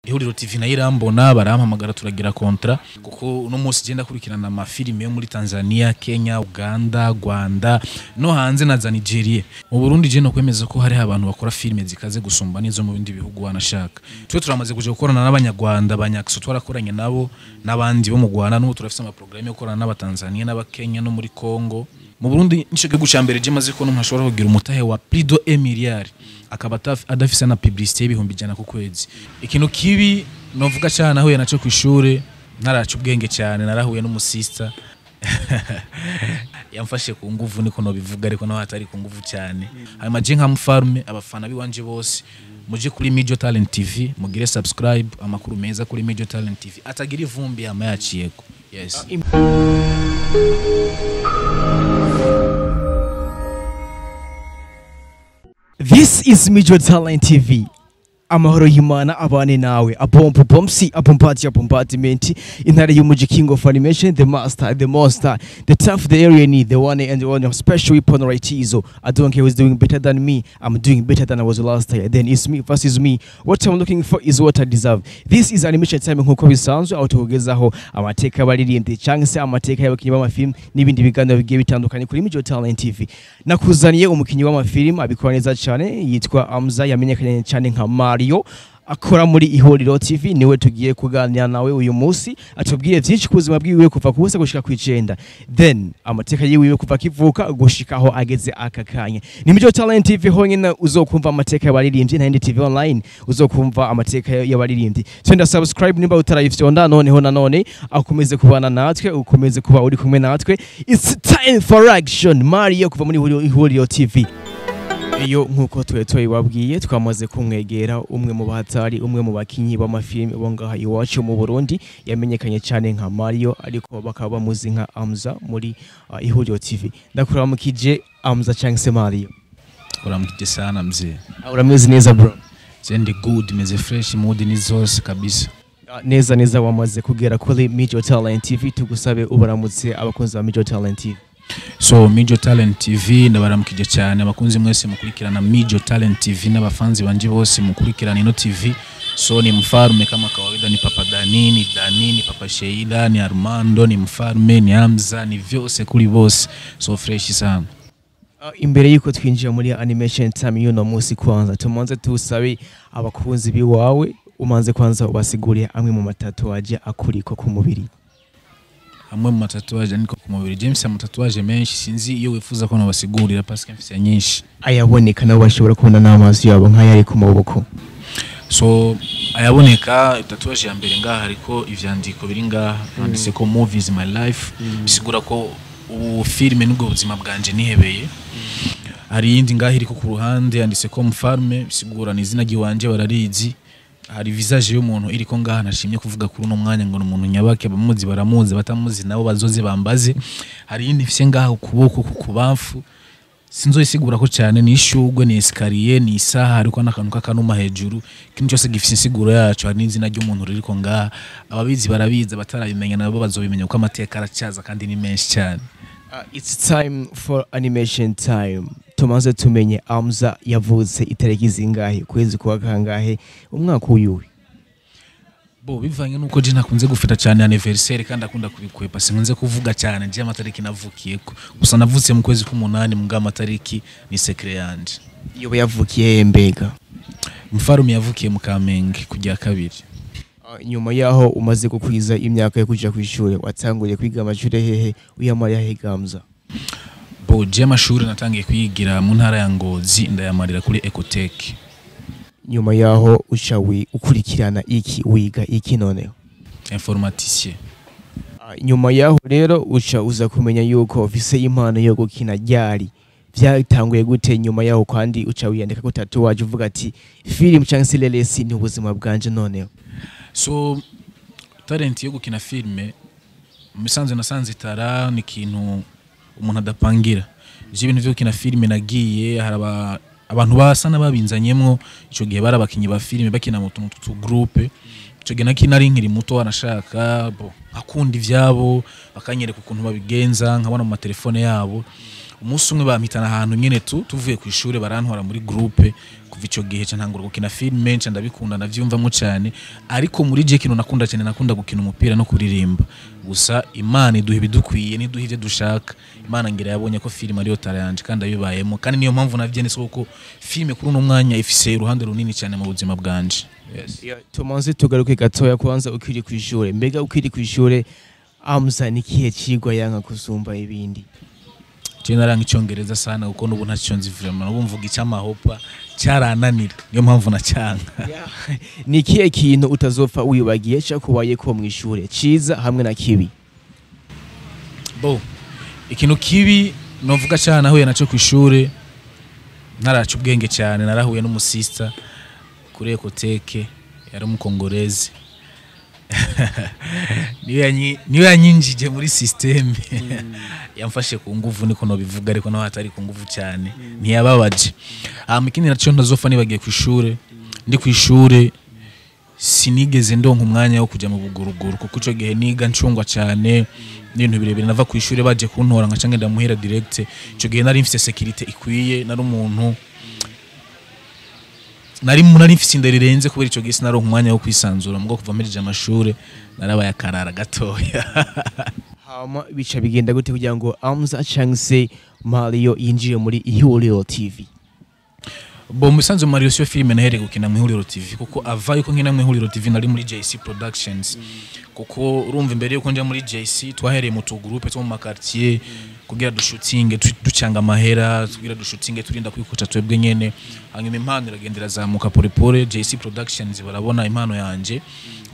ihuriro TV nayo irambona barampamagara turagira kontra kuko uno munsi genda kurikirana amafilime yo muri Tanzania, Kenya, Uganda, Rwanda no hanze na za Nigeria. Mu Burundi je no kwemeza ko hari abantu bakora filime zikaze gusumba nizo mu bindi bihugu wanashaka. Twe turamaze kuje gukorana n'abanyarwanda, abanyakso twarakoranye nabo n'abandi bo mu Rwanda n'ubu turafise ama programme yo gukorana n'abatanzania n'abakenya no muri Congo. Mu Burundi nico gihugu cyambere je maze ko no ntashobora kugira umutahe wa plus de 1 milliard akaba adafise na publicité y'ibihumbi 100 ku kwezi. Ikintu kibi novuga cyane aho yanaco kwishure naraca ubwenge cyane narahuye n'umusista yamfashe ku nguvu niko no bivuga ariko no hatari ku nguvu cyane. Hanyuma je nka mufarme abafana biwanje bose muje kuri Major Talent TV mugire subscribe amakuru meza kuri Major Talent TV atagira ivumbi amayaciyeko. Yes. This is Major Talent TV. Amahoro y'Imana abane nawe abompo bomsi abompartment intare y'umuji king of animation, the master, the monster, the tough, the area need, the one and the one special weapon right izo. I don't care who's doing better than me, I'm doing better than I was last year. Then it's me versus me. What I'm looking for is what I deserve. This is animation time nkuko bisanzwe aho tugezaho amateka baririmbye cyangwa se amateka y'abakinyi b'amafilm n'ibindi biganiro bigiye bitandukanye kuri Major Talent TV. Nakuzaniye umukinyi w'amafilm abikora neza cyane yitwa Amza yamenyekanye cyane nka Mario akora muri ihuriro TV niwe tugiye kuganira nawe uyu munsi atubwiye byinshi kubuzima bwiwe kuva ku busa gushika kwicenda then amateka yiwe kuva kivuka gushika aho ageze akakanya. Ni Major Talent TV honyine uzokumva amateka y'abaririmbyi na TV online uzokumva amateka y'abaririmbyi. Twenda subscribe nimba utarayifyonda noneho nanone akomeze kubana natwe ukomeze kuba uri kumwe natwe. It's time for action. Mario kuva muri ihuriro TV. Iyo nkuko twetoye wabwiye twamaze kumwegera umwe mu bahatari umwe mu bakinyi b'amafilme bo ngaha iwacu mu Burundi yamenyekanye cyane nka Mario ariko bakaba bamuzi nka Amza muri ihuriro TV. Ndakuramukije Amza cyangwa se Mario. Kuramukije sana mzee. Urameze neza bro? Zendi good meze fresh mood ni zose kabisa. Neza wamaze kugera kuri Major Talent TV tugusabe ubaramutse abakunzi ba Major Talent TV. So Major Talent TV ndabaramukije cyane abakunzi mwese mukurikirana Major Talent TV n'abafanzi banje bose mukurikirana ino TV. So ni mfarme kama kawaida, ni Papa Danini, ni Papa Sheila, ni Armando, ni mfarme, ni Hamza, ni vyose kuri bose. So fresh sana. Imbere yuko twinjira muri animation time y'uno munsi kwanza tumanze tusabe abakunzi biwawe umanze kwanza ubasiguriye amwe mu matatuwaje akuriko ku mubiri. Amwe mu matatuwaje niko ku mubiri. James ya matatuwaje menshi sinzi iyo wifuza ko nabasigurira parce que mfise nyinshi. Ayaboneka nabo bashobora kubona n'amazi yabo nk'ayari ku maboko. So ayaboneka tatuwaje ya mbere ngaha ariko ivyandiko biri ngaha handitse ko movies my life bisigura ko ubu filme n'ubwo buzima bwanje nihebeye. Hari yindi ngaha iriko ku ruhande handitse ko mfarme bisigura ni izina giwanje bararizi. Hari visage y'umuntu iriko ngaha nashimye kuvuga kuri uno mwanya ngo n'umuntu nyabake bamuzi baramuzi batamuzi nabo bazoze bambaze. Hari yindi fise ngaha ukuboko kubamfu sinzoyisigura ko cyane ni ishugwe ni escalier ni isaha ariko nakantu kakanuma hejuru kintu cyose gifise insiguro yacu. Hari n'izina ry'umuntu ririko ngaha ababizi barabiza batarabimenya nabo bazobimenya uko amateka aracaza kandi ni menshi cyane. It's time for animation time. Tumaze tumenye Amza yavutse itariki zingahe kwezi kwa kangahe umwaka uyuwe? Bo bivanye nuko je nakunze gufita cyane anniversaire kandi akunda kubikwepa sinkunze kuvuga cyane je amatariki navukiyeko. Gusa navutse mu kwezi k'umunani mu amatariki ni secret yanje. Iyo yavukiye mbega? Mfarume yavukiye mu Kamenge kujya kabiri. Nyuma yaho umaze gukwiza imyaka yo kuja kwishuri watanguriye kwiga amashuri hehe uyamara hehe Amza? Bo je amashuri natangiye kwigira mu ntara ya Ngozi ndayamarira kuri Ecotech. Nyuma yaho ucawi ukurikirana iki wiga iki noneho? Informaticien. Nyuma yaho rero uca uza kumenya yuko ofise impano yo gukina ryari byatanguye gute? Nyuma yaho kandi uca wiyandika ko tatuwaje uvuga ati film cyangwa se lelesi ni ubuzima bwanje noneho. So talent yo gukina filme musanze nasanze itara ni kintu umuntu adapangira. Je ibintu byo gukina filme nagiye haraba abantu basa nababinzanyemwo ico gihe barabakinyi ba filme bakina mu tuntu groupe. Ico gihe nakina nkiri muto wanashaka bo akunda ivyabo bakanyereka ukuntu babigenza nkabona mu telefone yabo umunsi umwe bampitana ahantu nyene tuvuye ku ishure barantwara muri groupe kuva ico gihe ca ntangura gukina filime nca ndabikunda navyumvamwo cyane ariko muri je kino nakunda cyane nakunda gukina umupira no kuririmba gusa Imana iduha ibidukwiye niduha ivyo dushaka Imana ngira yabonye ko filime ariyo tara yanje kandi abibayemo kandi niyo mpamvu navyene soko filime kuri uno mwanya ifise uruhande runini cyane mu buzima bwanje. Yes. Tumanze tugaruke gatoya kwanza ukiri ku ishure mbega ukiri ku ishure Amza ni kihe cigwa yanka kusumba ibindi? Naranga icyongereza sana kuko nubu ntacyo nzi vraiment nubu mvuga icyamahopa cyarananira niyo mpamvu nacyanga. Ni kihe kintu utazopfa wibagiye cyo kubaye ko mu ishure ciza hamwe na kibi? Ikintu kibi novuga cyane nahuye naco ku ishure naraca ubwenge cyane narahuye n'umusista kuri ekoteke yari umukongoreze niyo yanyinjije muri systeme yamfashe ku nguvu niko no bivuga ariko no hatari ku nguvu cyane ntiyababaje. Ikindi naco ndazofa nibagiye ku ishure ndi ku ishure sinigeze ndonka umwanya wo kujya mu buguruguru kuko ico gihe niga ncungwa cyane n'ibintu birebire nava ku ishure baje kuntora nka cange ndamuhera direct ico gihe nari mfite security ikwiye nari umuntu nari mfite indero rirenze kubera ico gihe sinaronka umwanya wo kwisanzura mugo kuva muri amashure narabaye akarara gatoya. Hama bica bigenda gute kugira ngo Amza chance Mario yinjiye muri Ihuriro TV? Musanze Mario sio filime nahere gukina mu Ihuriro TV kuko avaye ko nkina mu Ihuriro TV nari muri JC Productions kuko urumva imbere yuko nja muri JC twahereye mu tugroupe two mu makartier kugira dushootinge ducanga amahera kugira dushootinge turinda kwikuca twebwe nyene hanyuma impano iragendera zamuka pole JC Productions barabona impano yanje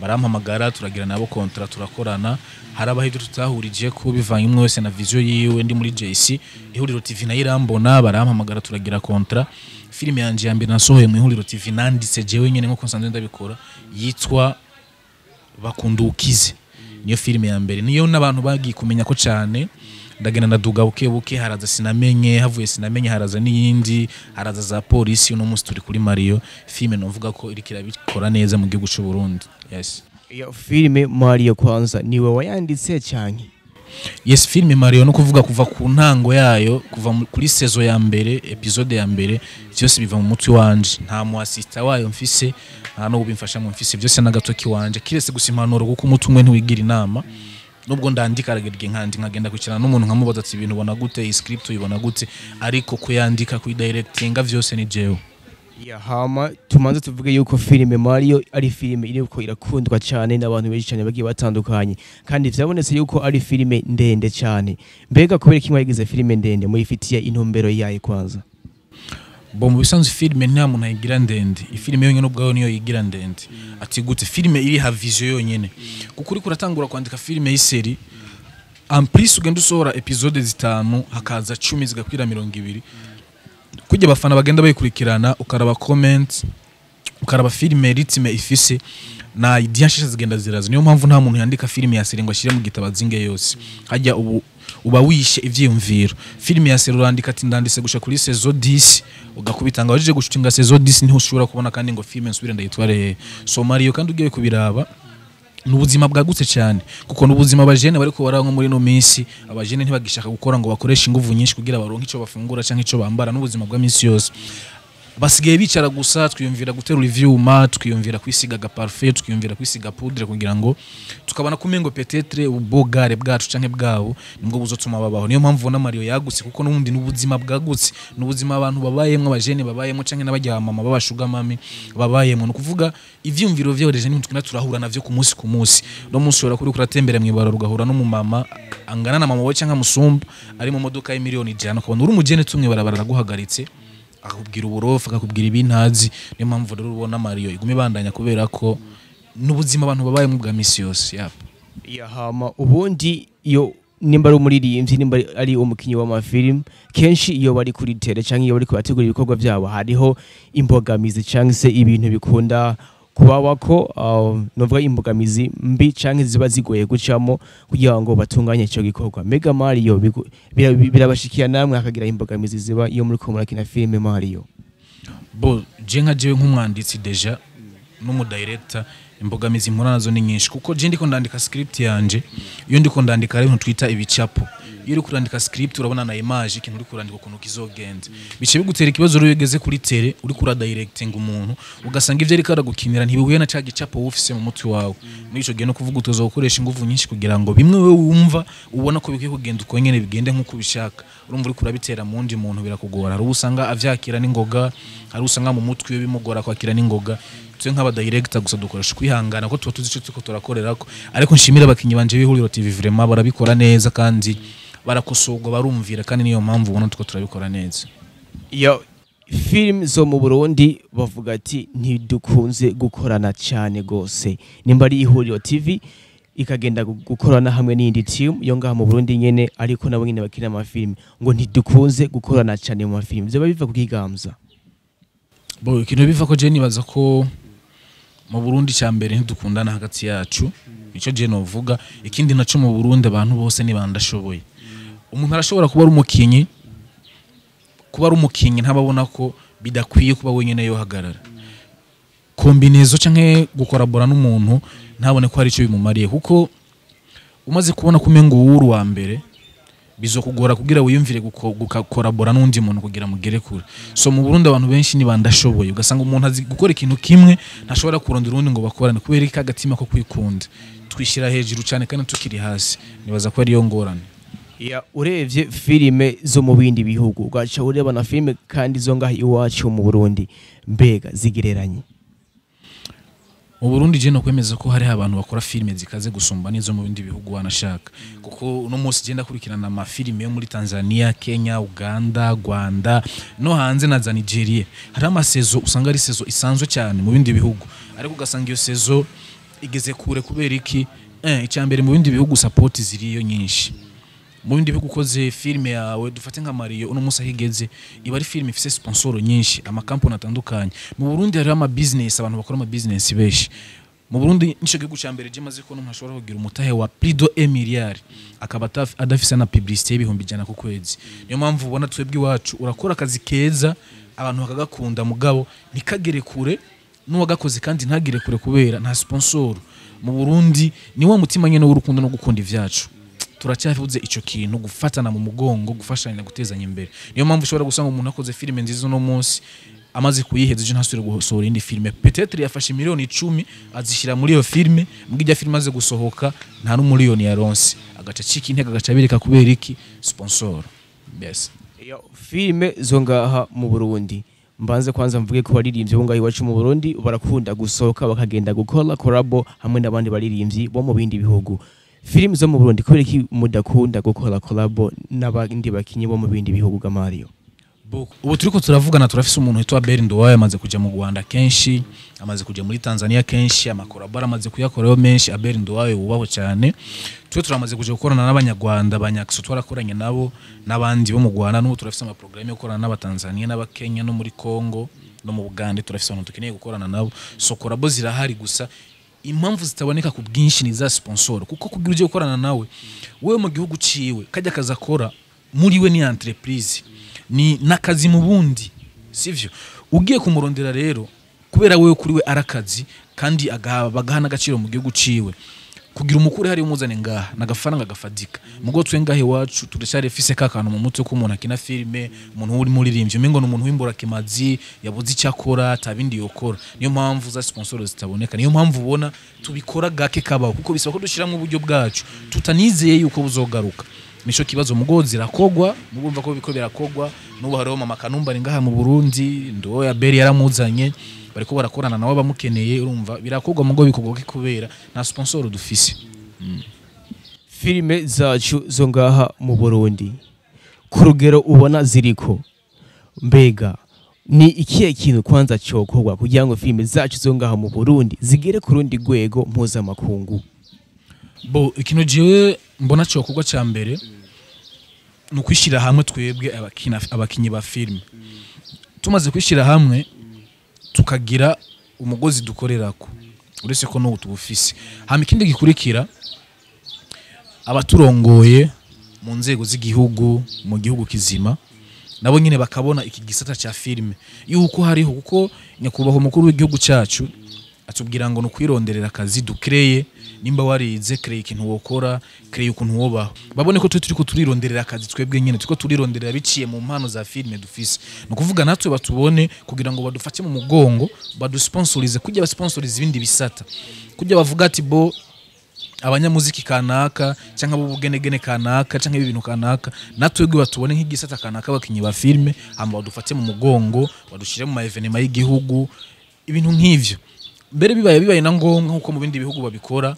barampamagara turagira nabo contract turakorana harabaho ibyo tutahurije ko bivanye umwe wese na vision yiwe ndi muri JC Ihuriro TV nayo irambona barampamagara turagira contract filime yanje yambere nasohoye mu Ihuriro TV nanditse jewe nyene nko konsanze ndabikora yitwa Bakundukize niyo filime ya mbere niyo nabantu bagiye kumenya ko cyane ndagenda ndaduga buke haraza sinamenye havuye sinamenye haraza n'iyindi haraza za polisi uno munsi turi kuri Mario filime novuga ko iri kirabikora neza mu gihugu cy'u Burundi. Yes. Iyo filime Mario kwanza niwe wayanditse cyane? Yes, filime Mario no kuvuga kuva ku ntango yayo kuva kuri saison ya mbere episode ya mbere byose biva mu mutwe wanje nta mu assistant wayo mfise nta no bimfasha mu mfise byose nagatoki wanje kirese gusimpanura kuko umutwe umwe ntiwigira inama nubwo ndandika aragirye nkandi nkagenda kwikirana n'umuntu nkamubaza ati ibintu ubona gute script uyibona gute ariko kuyandika ku directinga byose ni jewe. Hama tumanze tuvuge yuko filime Mario ari filime iriko irakundwa cyane n'abantu benshi cyane bagiye batandukanye kandi vyabonetse yuko ari filime ndende cyane mbega kubera kimwe yagize filime ndende muyifitiye intumbero yayo kwanza? Mu bisanzwe filime nta muntu ayigira ndende ifilime yonyene ubwayo niyo yigira ndende ati gute filime iri ha vision yonyene kuko uri kuratangura kwandika filime y'iseri en plus ugenda usohora episode zitanu hakaza 10 zigakwira 200 kujya bafana bagenda bayikurikirana ukaraba comment ukaraba filime ritime ifise na idea nshasha zigenda ziraza niyo mpamvu nta muntu yandika filime ya seri ngo ashire mu gitabo zinge yose hajya uba wishe ivyiyumviro filime ya seri urandika ati ndandise gusha kuri saison 10 ugakubitanga wajije gushutinga saison 10 niho ushobora kubona kandi ngo filime nsubire ndayitware so Mario kandi ugiye kubiraba n'ubuzima bwagutse cyane kuko n'ubuzima abajene bariko baranko muri no minsi abajene ntibagishaka gukora ngo bakoreshe inguvu nyinshi kugira baronke ico bafungura canke ico bambara n'ubuzima bwa minsi yose basigaye bicara gusa twiyumvira guterura ivyuma twiyumvira kwisiga ga parfait twiyumvira kwisiga poudre kugira ngo tukabana kumengo peut-être ubogare bwacu canke bwabo nibwo buzotuma babaho niyo mpamvu na Mario yagutse kuko n'ubundi n'ubuzima bwagutse n'ubuzima abantu babayemwe abajene babayemwe canke n'abajya mama babashuga mami babayemwe no kuvuga ivyumviro vyoreje n'imutwe naturahura navyo ku munsi no munsi ura kuri kuratembera mwibaro rugahura no mu mama angana na mama we canke musumba ari mu modoka y'imiliyoni 100 ukabona uri umujene tumwe barabara guhagaritse akubwira uburofa akakubwira ibintazi niyo mpamvu rero ubona Mario igume bandanya kubera ko n'ubuzima abantu babaye mu bwa misi yose hama ubundi iyo nimba ari umuririmbyi nimba ari umukinyi w'amafilm kenshi iyo bari kuri tele canke iyo bari kubategura ibikorwa byabo hariho imbogamizi canke se ibintu bikunda kubabako novuga imbogamizi mbi canke ziba zigoye gucamo kugira ngo batunganye ico gikorwa Mega Mario birabashikiye namwe akagira imbogamizi ziba iyo muri ko murakina filime Mario? Je nka jewe nk'umwanditsi deja n'umu director imbogamizi mpura nazo ni nyinshi kuko je ndiko ndandika script yanje iyo ndiko ndandika rero twita ibicapo iyo uri kurandika script urabona na image ikintu uri kurandika ukuntu kizogenda bice bigutera ikibazo rero ugeze kuri tele uri kura directing umuntu ugasanga ivyo ariko aragukinira ntibihuye na cagi capo ufise mu mutwe wawe muri ico gihe no kuvuga utoza gukoresha ingufu nyinshi kugira ngo bimwe we wumva ubona ko bikwiye kugenda uko nyene bigende nkuko ubishaka urumva uri kurabitera mu ndi muntu birakugora hari usanga avyakira n'ingoga hari usanga mu mutwe bimugora kwakira n'ingoga twe nk'aba director gusa dukoresha kwihangana ko tuba tuzi ico tuko turakorerako ariko nshimira abakinyi banje b'ihuriro TV vraiment barabikora neza kandi barakosorwa barumvira kandi niyo mpamvu ubona tuko turabikora neza yo film zo mu Burundi bavuga ati ntidukunze gukorana cyane gose nimba ari ihuriro TV ikagenda gukorana hamwe n'indi team yo ngaha mu Burundi nyene ariko nabo nyene bakina ama film ngo ntidukunze gukorana cyane mu film byo biva kugigamza bo ikintu biva ko je nibaza ko mu Burundi cyambere ntidukundana hagati yacu ico je novuga ikindi naco mu Burundi abantu bose ni bandashoboye umuntu arashobora kuba ari umukinyi ntababona ko bidakwiye kuba wenyene yo hagarara kombinezo canke gukorabora n'umuntu ntabone ko hari ico bimumariye kuko umaze kubona kumengo wuru wa mbere bizokugora kugira wiyumvire gukorabora n'undi muntu kugira mugere kure so mu Burundi abantu benshi ni bandashoboye ugasanga umuntu azi gukora ikintu kimwe ntashobora kurondera undi ngo bakorane kubera ikagatima ko kwikunda twishira hejuru cyane kandi tukiri hasi nibaza ko ari yo ngorane ya urevye filime zo mu bindi bihugu ugaca ureba na filime kandi zo ngaha iwacu mu Burundi mbega zigereranye mu Burundi je no kwemeza ko hari abantu bakora filime zikaze gusumba nizo mu bindi bihugu wanashaka kuko uno munsi genda kurikirana ama filime yo muri Tanzania, Kenya, Uganda, Rwanda no hanze na za Nigeria hari amasezo usanga ari sezo isanzwe cyane mu bindi bihugu ariko ugasanga iyo sezo igeze kure kubera iki icyambere mu bindi bihugu support ziriyo nyinshi mu bindi bihugu ukoze filime yawe dufate nka Mario uno munsi ahigeze iba ari filime ifise sponsor nyinshi ama company atandukanye mu Burundi hari ama business abantu bakora ama business beshi mu Burundi nico gihugu cyambere je maze ko no ntashobora kugira umutahe wa plus de 1 milliard akaba adafise na publicité y'ibihumbi 100 ku kwezi niyo mpamvu ubona twebwe iwacu urakora akazi keza abantu bakagakunda mugabo nikagere kure n'uwagakoze kandi ntagire kure kubera nta sponsor mu Burundi ni wa mutima nyene w'urukundo no gukunda ivyacu turacyavuze ico kintu gufatana mu mugongo gufashanya gutezanya imbere niyo mpamvu ushobora gusanga umuntu akoze filime nziza no munsi amaze kuyiheza je ntasubire gusohora indi filime peut-être yafashe miliyoni 10 azishira muri iyo filime mugijya filime aze gusohoka nta n'umuliyoni yaronse agaca cika intege agaca bireka kubera iki sponsor yes iyo filime zo ngaha mu Burundi mbanze kwanza mvuge ko baririmbye bo ngaho iwacu mu Burundi barakunda gusohoka bakagenda gukora collabo hamwe n'abandi baririmbyi bo mu bindi bihugu filime zo mu Burundi kubera iki mudakunda gukora collabo n'abandi bakinyi bo mu bindi bihugu ga Mario ubu turiko turavugana turafise umuntu witwa Birangiye amaze kuja mu Rwanda kenshi amaze kuja muri Tanzania kenshi amakorabara amaze kuyakorayo menshi Birangiye ubaho cyane twe turamaze kuja gukorana n'abanyarwanda abanyakso twarakoranye nabo n'abandi bo mu Rwanda n'ubu turafise ama programme yo gukorana n'abatanzania n'abakenya no muri Congo no mu Uganda turafise abantu tukeneye gukorana nabo so korabo zirahari gusa impamvu zitaboneka ku bwinshi ni za sponsor kuko kugira uje gukorana nawe wewe mu gihugu ciwe kajya kazakora muri we ni entreprise ni nakazi mu bundi sivyo ugiye kumurondera rero kubera wewe kuri we arakazi kandi bagahana agaciro mu gihugu ciwe kugira umukuru hari umuzane ngaha nagafaranga gafadika mugo twe ngahe wacu turashare fise kakano mu mutwe ko umuntu akina filime umuntu uri muri rimvyo mengo no umuntu w'imbora kimazi yabuze icyakora tabindi yokora niyo mpamvu za sponsors zitaboneka niyo mpamvu ubona tubikora gake kabaho kuko bisaba ko dushiramo uburyo bwacu tutanizeye yuko buzogaruka nico kibazo mugozi rakogwa mugumva ko biko birakogwa n'ubu hariho mama Kanumba ngaha mu Burundi ndo ya Beri yaramuzanye bariko barakorana nawe bamukeneye urumva birakogwa mugo bikogwa kubera nta sponsor dufise filime zacu zo ngaha mu Burundi ku rugero ubona ziriko mbega ni ikihe kintu kwanza cyokorwa kugira ngo filime zacu zo ngaha mu Burundi zigere ku rundi rwego mpuzamakungu bo ikintu jewe mbona cyokorwa cya mbere nukwishira hamwe twebwe abakinyi ba filime tumaze kwishira hamwe tukagira umugozi dukorerako uretse ko no tubufise hama ikindi gikurikira abaturongoye mu nzego z'igihugu mu gihugu kizima nabo nyine bakabona iki gisata cha filime yuko hariho kuko nyakubaho mukuru w'igihugu cyacu atubwira ngo nukwironderera akazi dukreye nimba warize kreye ikintu wokora kreye ukuntu wobaho babone ko turiko turironderera akazi twebwe nyene turiko turironderera biciye mu mpano za filme dufise no kuvuga natwe batubone kugira ngo badufate mu mugongo badusponsorize kujya basponsorize ibindi bisata kujya bavuga ati bo abanyamuziki kanaka cyangwa bubugenegene kanaka cyangwa ibintu kanaka natwebwe batubone nk'igisata kanaka bakinyi ba filme hamba badufate mu mugongo badushire mu ma evenement y'igihugu ibintu nk'ivyo mbere bibaye na ngombwa nkuko mu bindi bihugu babikora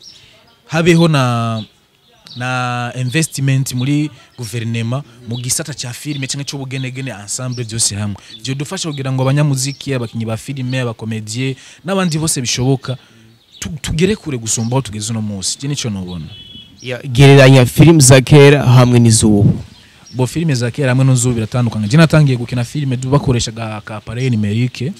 habeho na investment muri guverinema mu gisata cya filme cyangwa cyo bugenegene ensemble byose hamwe byo dufasha kugira ngo abanyamuziki abakinyi ba filme abakomedie n'abandi bose bishoboka tugere kure gusumbaho tugeze no munsi je nico nubona gereranya film za kera hamwe n'izubu bo filme za kera hamwe n'zubu biratandukanye je natangiye gukina filme dubakoreshaga ka appareil numérique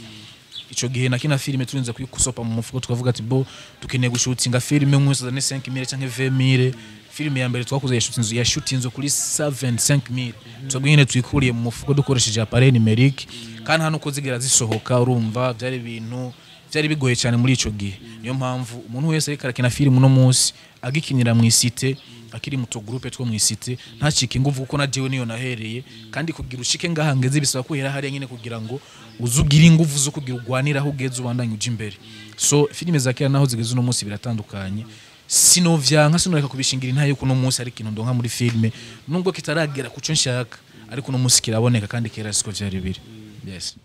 ico gihe nakina filme turinze kuyikusopa mu mufuko tukavuga ati bo dukeneye gushutinga filme mwese za 5000 cyangwa 20000 filme ya mbere twakuze yashutinzo kuri 75000 twagwine twikuriye mu mufuko dukoresheje appareil numérique kandi hano ko zigera zisohoka urumva byari ibintu byari bigoye cyane muri ico gihe niyo mpamvu umuntu wese ariko arakina filme no munsi agikinira mu isite akiri muto groupe two mu isite ntacike inguvu kuko na jewe niyo nahereye kandi kugira ushike ngahangeze bisaba kuhera hari nyine kugira ngo uzugira inguvu zo kugira ugwanira aho ugeze ubandanye uje imbere so filme za kera naho zigeze no munsi biratandukanye sinovyanka sinoreka kubishingira intaye kuno munsi ari kintu ndonka muri filme nubwo kitaragera kuco nshaka ariko no munsi kiraboneka kandi kera siko byari biri yes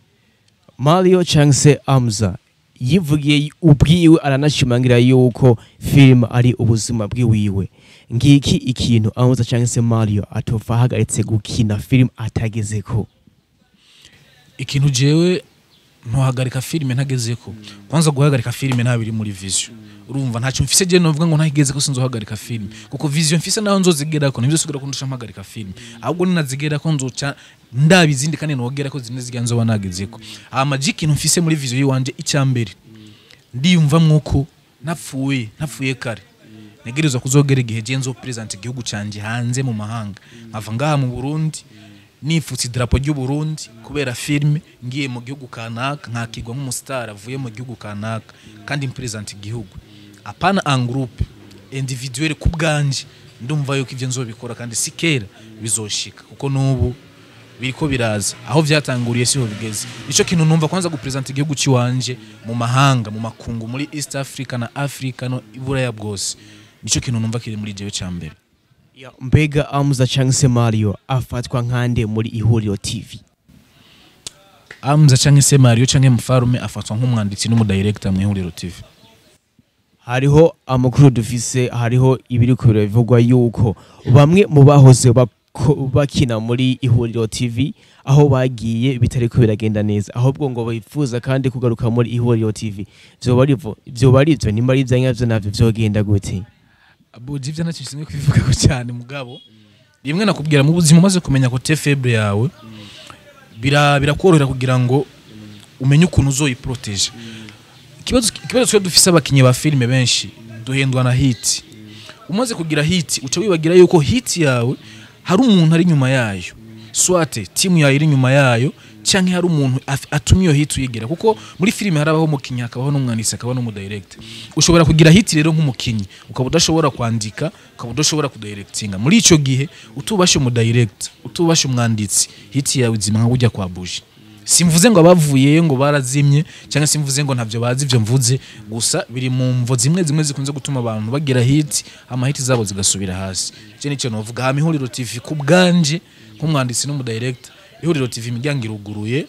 Mario Changse Amza yivugiye ubwiwe aranashimangira yuko film ari ubuzima bwiwiwe ngiki ikintu Amza Changse Mario atova hagaritse gukina film atagezeko ikintu jewe ntuhagarika filme ntagezeko kwanza guhagarika filme nta biri muri vision urumva ntacyo mfise je novuga ngo ntageze ko sinzohagarika filme kuko vision mfise naho nzozigera ko nivyo sigura ko ndusha mpagarika filme ahubwo ninazigera ko nzoca ndabizindi kandi nogera ko zine ziganzo banagezeko amaji ikintu mfise muri vision yiwanje icyambere ndiyumva mwuko napfuye kare negerezwa kuzogera igihe je nzo present igihugu canje hanze mu mahanga nkava ngaha mu Burundi nifutse drapo ry'u Burundi kubera filme ngiye mu gihugu kanaka nkakigwa nk'umustar avuye mu gihugu kanaka kandi present igihugu apana en groupe individuel kubganje ndumva yuko ivyo nzobikora kandi sikera bizoshika kuko nubu biriko biraza aho vyatanguriye siho bigeze ico kintu numva kwanza gupresent igihugu ciwanje mu mahanga mu makungu muri East Africa na Africa no iburaya bwose nico kintu numva kiri muri jewe cyambere mbega Amza Changse Mario afatwa nkande muri Ihuriro TV Amza Changse Mario canke Mfarume afatwa nk'umwanditsi n'umudirector mu Ihuriro TV hariho amakuru dufise hariho ibiri ku bivugwa yuko bamwe mu bahoze bakina muri Ihuriro TV aho bagiye bitari ko biragenda neza ahubwo ngo bifuza kandi kugaruka muri Ihuriro TV byo barivyo nimba ari byanyavyo navyo byogenda gute Aboji ivyo nacyo kimwe kubivuga ko cyane mugabo rimwe nakubwira mu buzima umaze kumenya ko te faible yawe birakorohera kugira ngo umenye ukuntu uzoyiprotege ikibazo cyo dufise abakinyi ba filme benshi duhendwa na hit umaze kugira hit uca wibagira yuko hit yawe hari umuntu ari nyuma yayo swate team yawe iri nyuma yayo canke hari umuntu atuma iyo hit uyigera kuko muri filime harabaho umukinyi akabaho n'umwanditsi akabaho n'umudirector ushobora kugira hit rero nk'umukinyi ukaba udashobora kwandika ukaba udashobora kudirectinga muri ico gihe utubashe umudirector utubashe umwanditsi hit yawe izima nka ujya kwa buji simvuze ngo abavuye ngo barazimye cyangwa simvuze ngo ntavyo bazi ivyo mvuze gusa biri mu mvo zimwe zikunze gutuma abantu bagira hit ama hit zabo zigasubira hasi je nico novuga ha Ihuriro TV kubganje nk'umwanditsi n'umudirector Ihuriro TV imiryango iruguruye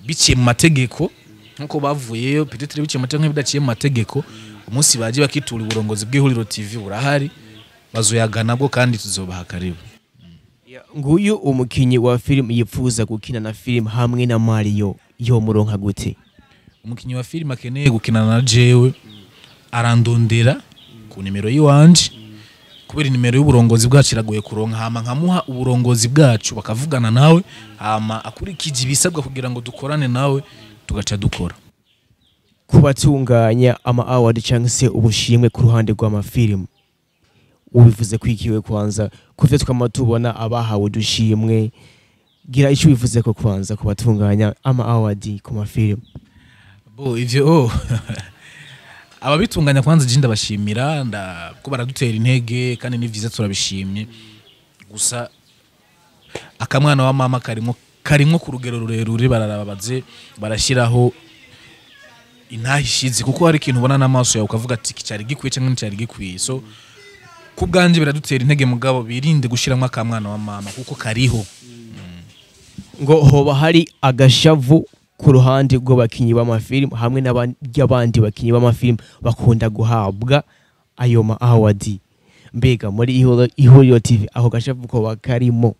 biciye mu mategeko nkuko bavuyeyo peut-être biciye mu mategeko bidaciye mu mategeko umunsi baje bakitura uburongozi bw'Ihuriro TV burahari bazoyagana bwo kandi tuzobaha karibu nguyu umukinyi wa film yifuza gukina na film hamwe na Mario yo muronka gute umukinyi wa film akeneye gukina na jewe arandondera ku nimero yiwanje kubera nimero y'uburongozi bwacu iragoye kuronka hama nkamuha uburongozi bwacu bakavugana nawe hama akurikije ibisabwa kugira ngo dukorane nawe tugaca dukora kubatunganya ama award cyangwa se ubushimwe ku ruhande rw'amafilm ubivuze kwikiwe kwanza kuvyo twamatubona abahawe dushimwe gira ico bivuze ko kwanza kubatunganya ama award ku mafilm bo ivyo ababitunganya kwanza je ndabashimira ko baradutera intege kandi ni vyiza turabishimye gusa akamwana wa mama karimwo ku rugero rurerure bararabaze barashiraho intahishize kuko hari ikintu ubona n'amaso yawe ukavuga ati cyari gikwiye cyangwa nticyari gikwiye so kubganje biradutera intege mugabo birinde gushiramo akamwana wa mama kuko kariho ngo hoba hari agashavu ku ruhande rw'abakinyi b'amafilm hamwe n'abandi bakinyi b'amafilm bakunda guhabwa ayo ma award mbega muri ihuriro TV aho gashavu ko bakarimo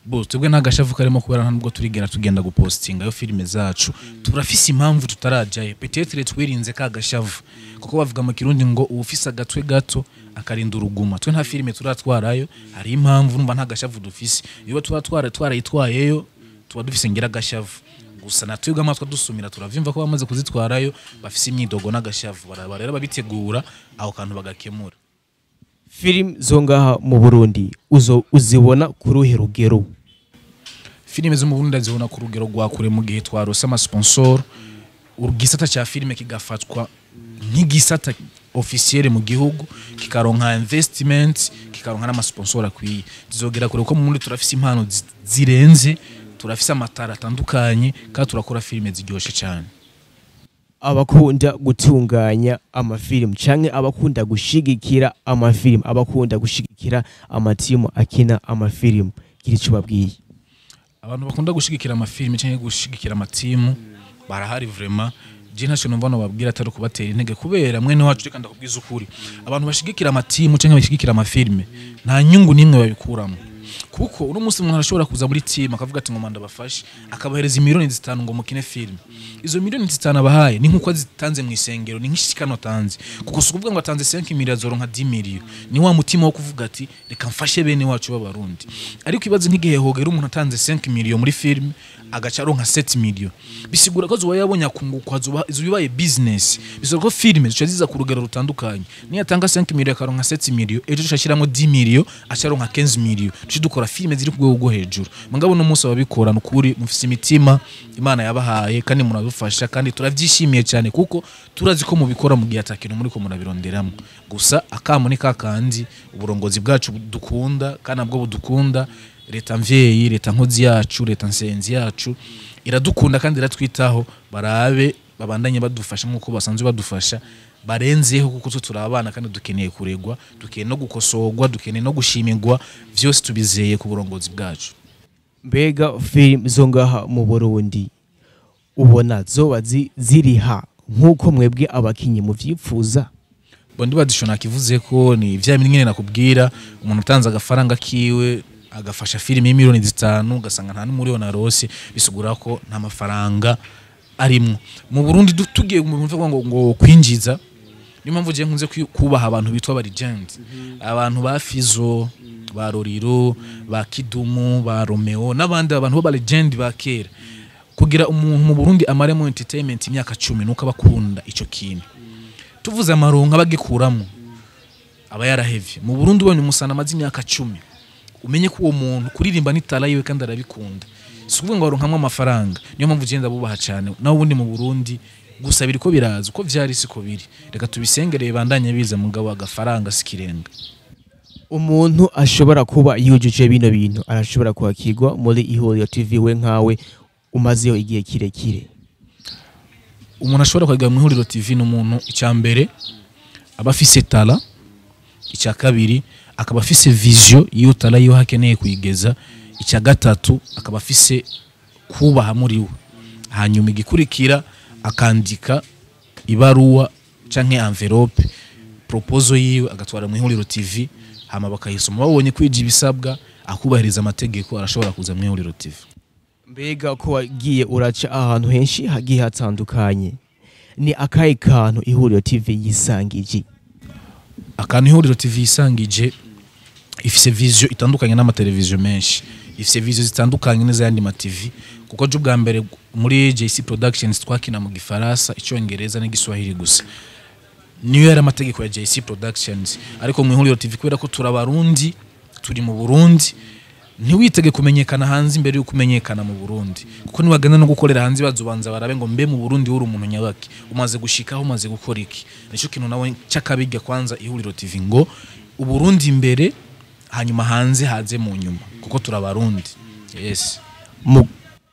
Boss twebwe nta gashavu karimo kubera ntabwo tugenda gupostinga yo filime zacu turafise impamvu tutarajaye peut-être twirinze ka gashavu kuko bavuga mu kirundi ngo ufise agatwe gato akarinda uruguma twe nta filime turatwarayo hari impamvu numva nta gashavu dufise iyo twarayitwayeyo tuba dufise ngira gashavu gusa natwebwe amatwa dusumira turavyimva ko bamaze kuzitwarayo bafise imyidogo n'agashavu baraba babitegura aho kantu bagakemura film zo ngaha mu Burundi uzibona ku ruhe rugero filime zo mu Burundi zibona ku rugero rwa kure mu gihe twarose ama sponsor urgisata cha filime kigafatwa nk'igisata officiel mu gihugu kikaronka investment kikaronka n'ama sponsor akwiye zizogera kure ko mu Burundi turafise impano zirenze turafise amatara atandukanye kandi turakora filime ziryoshe cyane abakunda gutunganya amafilm canke abakunda gushigikira amafilm abakunda gushigikira amatimu akina amafilm kiri cyo babwiye abantu bakunda gushigikira amafilm canke gushigikira amatimu barahari vraiment je ntacyo numva no babwira atari kubatera intege kubera mwene wacu reka ndakubwiza ukuri abantu bashigikira amatimu canke bashigikira amafilm nta nyungu nimwe babikuramo kuko uno munsi umuntu arashobora kuza muri team akavuga ati ngo manda bafashe akabahereza miliyoni 5 ngo mukine film izo miliyoni 5 abahaye ni nkuko zitanze mu isengero ni nkishikano tanze kuko sukuvuga ngo atanze 5 miliyoni zoro nka 10 miliyoni ni wa mutima wo kuvuga ati reka mfashe bene wacu b'abarundi ariko ibaze nk'igihe hogera umuntu atanze 5 miliyoni muri film agaca aronka 7 miliyoni bisigura ko zuba yabonye akunguka zubibaye business bisigura ko film zica ziza ku rugero rutandukanye ni atanga 5 miliyoni akaronka 7 miliyoni ejo ashashiramo 10 miliyoni acaronka 15 miliyoni dukora filime ziri ku rwego hejuru mugabo no munsi ababikora n'ukuri mufise imitima Imana yabahaye kandi murabufasha kandi turavyishimiye cyane kuko turazi ko mubikora mu gihe atakintu muri ko murabironderamo gusa akamo ni kakandi uburongozi bwacu dukunda kandi nabwo budukunda leta mvyeyi leta nkozi yacu leta nsenzi yacu iradukunda kandi iratwitaho barabe babandanye badufasha nkuko basanzwe badufasha barenzeho kuko turabana kandi dukeneye kuregwa dukeneye no gukosorwa dukeneye no gushimirwa vyose tubizeye ku burongozi bwacu mbega film zo ngaha mu Burundi ubona zoba ziriha nkuko mwebwe abakinyi mu vyipfuza bondi badishona kivuze ko ni vya nyine nakubwira umuntu utanze agafaranga kiwe agafasha filime y'imiliyoni 5 gasanga nta n'umuriyoni arose bisugura ko nta mafaranga arimwe mu Burundi tugiye mu mvuga ngo kwinjiza ni mpamvu je nkunze kubaha abantu bitwa ba legend abantu ba Fizo ba Roriro ba Kidumu ba Romeo n'abandi abantu ba legend ba kera kugira umuntu mu Burundi amare mu entertainment imyaka 10 nuko abakunda ico kintu tuvuze amaronka bagikuramo aba yarahevye mu Burundi ubonye umusana amazi imyaka 10 umenye ko uwo muntu kuririmba nitala yiwe kandi arabikunda sikuvuga ngo baronkamwe amafaranga niyo mpamvu genda bubaha cyane naho ubundi mu Burundi gusa biri ko biraza uko vyari siko biri reka tubisengereye bandanye biza mugabo agafaranga sikirenga umuntu ashobora kuba yujuje bino bintu arashobora kwakirwa muri ihuriro TV we nkawe umazeyo igihe kirekire umuntu ashobora kwakirwa mu ihuriro TV n'umuntu icyambere abafise tala icya kabiri akaba afise vision iyo tala yo hakeneye kuyigeza icya gatatu akaba afise kubaha muri we hanyuma igikurikira akandika ibaruwa canke envelope proposal yiwe agatwara mu ihuriro TV hama bakayisoma babonye kwije ibisabwa akubahiriza amategeko arashobora kuza mu ihuriro TV mbega ko wagiye uraca ahantu henshi hagiye hatandukanye ni akaye kantu ihuriro TV yisangije akantu ihuriro TV yisangije ifise vision itandukanye n'amateleviziyo menshi ifise vision zitandukanye n'izandi ma TV kuko je bwa mbere muri JC Productions twakina mu Gifaransa icyongereza n'igiswahili gusa niyo yari amategeko ya JC Productions ariko mu ihuriro TV kubera ko turabarundi turi mu Burundi ntiwitege kumenyekana hanze imbere yuko kumenyekana mu Burundi kuko nibagana no gukorera hanze bazobanza barabe ngo mbe mu Burundi uri umuntu nyabaki umaze gushikaho umaze gukora iki nico kintu nawe cyakabirya kwanza ihuriro TV ngo uburundi imbere hanyuma hanze haze mu nyuma kuko turabarundi yes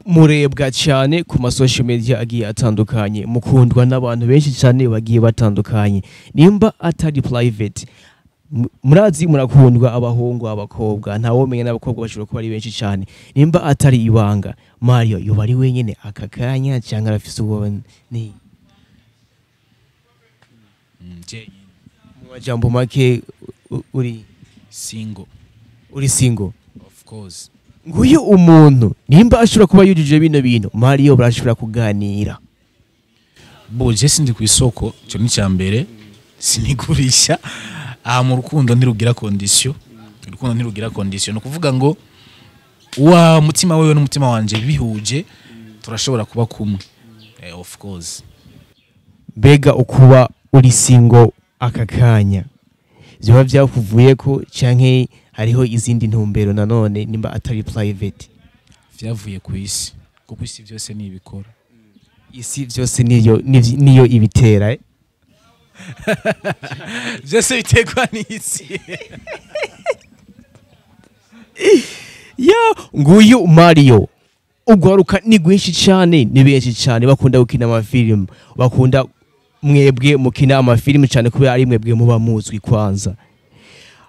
murebwa cyane ku social media agiye atandukanye mukundwa n'abantu benshi cyane bagiye batandukanye nimba atari private murazi murakundwa abahungu abakobwa ntawo menye n'abakobwa bashobora kuba ari benshi cyane nimba atari ibanga Mario yoba ari wenyene akakanya cyangwa arafise ubone ni mu majambo make uri single of course nguyu umuntu nimba ashobora kuba yujuje bino bintu Mario barashobora kuganira boje sindi ku isoko cyo ni cyambere sinigurisha mu rukundo ntirugira condition no kuvuga ngo wa mutima wewe n'umutima wanje bihuje turashobora kuba kumwe of course bega ukuba uri single akakanya ziba byakuvuye ko canke hariho izindi ntumbero nanone nimba atari private vyavuye ku isi kuko isi byose ni ibikora isi byose niyo ibitera byose bitegwa n'isi nguyu Mario ugwaruka ni gwinshi cyane ni benshi cyane bakunda gukina amafilm bakunda mwebwe mukina amafilm cyane kubera ari mwebwe muba muzwi kwanza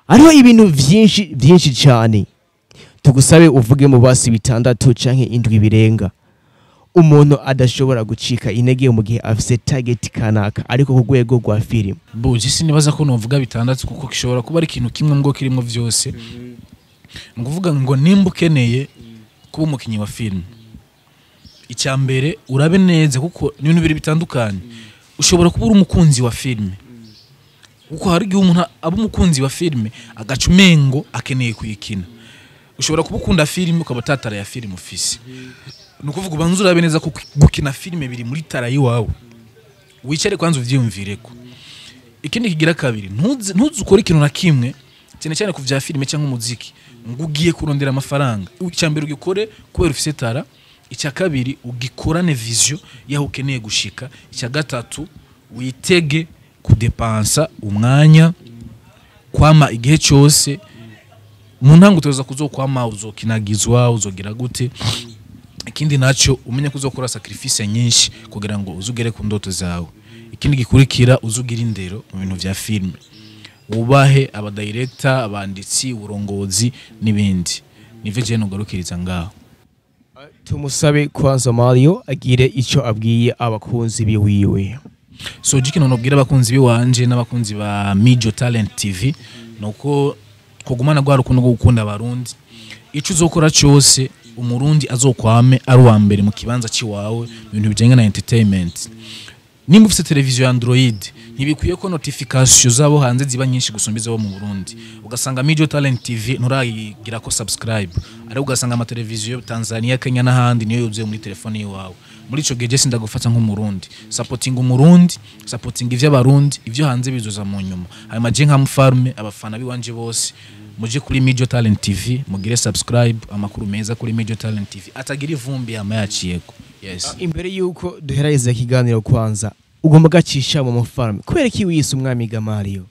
ariho ibintu byinshi cyane tugusabe uvuge mu basi bitandatu canke indwi birenga umuntu adashobora gucika intege mu gihe afise target kanaka ariko ku rwego rwa film buje sinibaza ko novuga bitandatu kuko kishobora kuba ari ikintu kimwe ngo kirimo vyose nguvuga ngo nimba ukeneye kuba umukinyi wa film icyambere urabe neza kuko ni ibintu biri bitandukanye ushobora kuba uri umukunzi wa film kuko hari igihe umuntu aba umukunzi wa film agacumengo akeneye kuyikina ushobora kuba ukunda film ukaba tatara ya film ufise nukuvuga ubanza urabe neza ko gukina filime biri muri tara yiwawe wicare kwanza uvyumvireko ikindi kigira kabiri ntuzukora ikintu na kimwe cyane ku vya filime cyangwa umuziki ngugiye kurondera amafaranga icyambere ugikore kubera ufise tara icya kabiri ugikorane vision yaho ukeneye gushika icya gatatu witege kudepansa umwanya kwama igihe cyose mu ntango tuza kuzokwama uzokinagizwa uzogira gute ikindi naco umenye kuzokora sacrifice nyinshi kugira ngo uzugere ku ndoto zawe ikindi gikurikira uzugira indero mu bintu vya film ubahe aba director abanditsi urongozi nibindi nivyo je nugarukiriza ngaho tumusabe kwanza Mario agire ico abwiye abakunzi biwiwe so jikino nobwira abakunzi biwanje n'abakunzi ba Mijo Talent TV nuko kugumana gwa rukundo rwo gukunda abarundi ico uzokora cyose umurundi azokwame ari wa mbere mu kibanza ciwawe ibintu bijanye na entertainment nimba ufite televiziyo ya Android ntibikwiye ko notification zabo hanze ziba nyinshi gusumbiza bo mu Burundi ugasanga Mijo Talent TV nturayigira ko subscribe ari ugasanga ama televiziyo Tanzania Kenya n'ahandi niyo yuzuye muri telefone yawe muri ico geje sindagufata nk'umurundi supporting umurundi supporting ivyo abarundi ivyo hanze bizoza mu nyuma hanyuma je nka mufarme abafana biwanje bose muje kuri Mijo Talent TV mugire subscribe amakuru meza kuri Mijo Talent TV atagira ivumbi amayaciyeko yes imbere yuko duhereza ikiganiro kwanza ugomba gacisha mu mufarme kubera ki wise umwami ga Mario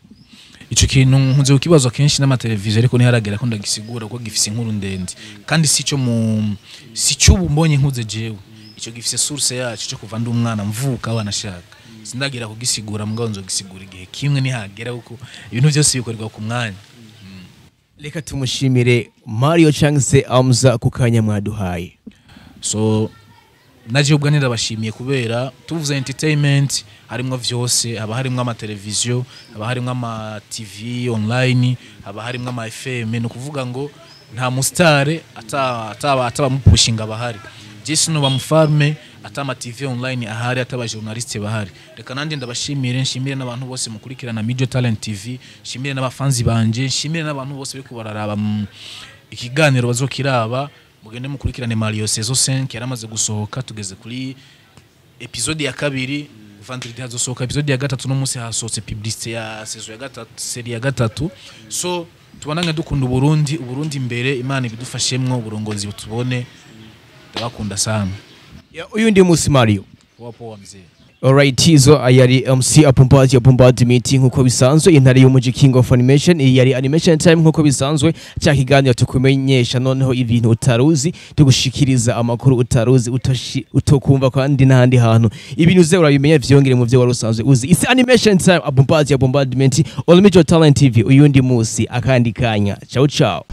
ico kintu nkunze kukibazo kenshi n'amateleviziyo ariko ni haragera ko ndagisigura ko gifise inkuru ndende kandi sico ubumbonye nkuze jewe ico gifise source yacu cyo kuva ndi umwana mvuka wanashaka sindagira kugisigura mugabo nzogisigura igihe kimwe ni hagera uko ibintu byose bikorwa ku mwanya reka tumushimire Mario changse amza kukanya mwaduhaye so naje ubwo ndabashimiye kubera tuvuze entertainment harimo vyose aba harimo ama televiziyo aba harimo ama TV online aba harimo ama FM no kuvuga ngo nta mustare ataba mupushinga bahari Jesi no bamufarme atama TV online ahari ataba journaliste bahari reka nandi ndabashimire nshimire n'abantu bose mukurikirana Mijo Talent TV nshimire n'abafanzi banje nshimire n'abantu bose biko bararaba ikiganiro bazokiraba mugende mukurikirane Mario saison 5 yaramaze gusohoka tugeze kuri episode ya kabiri vendredi hazosohoka episode ya gatatu no munsi hasohotse publicité ya saison ya gatatu serie ya gatatu so tubanange dukunda Uburundi imbere Imana ibidufashemwo uburongozi butubone ndabakunda sana uyu ndi musi Mario poa mzee. Alright, izo yari MC apumbati meeting nkuko bisanzwe intare y'umuji King of Animation yari animation time nkuko bisanzwe cya kiganiro tukumenyesha noneho ibintu utaruzi tugushikiriza amakuru utaruzi utokumva kandi n'ahandi hantu ibintu uze urabimenya vyongere mu vyo warusanzwe uzi isi animation time apumbati meeting All Major Talent TV uyundi musi akandi kanya ciao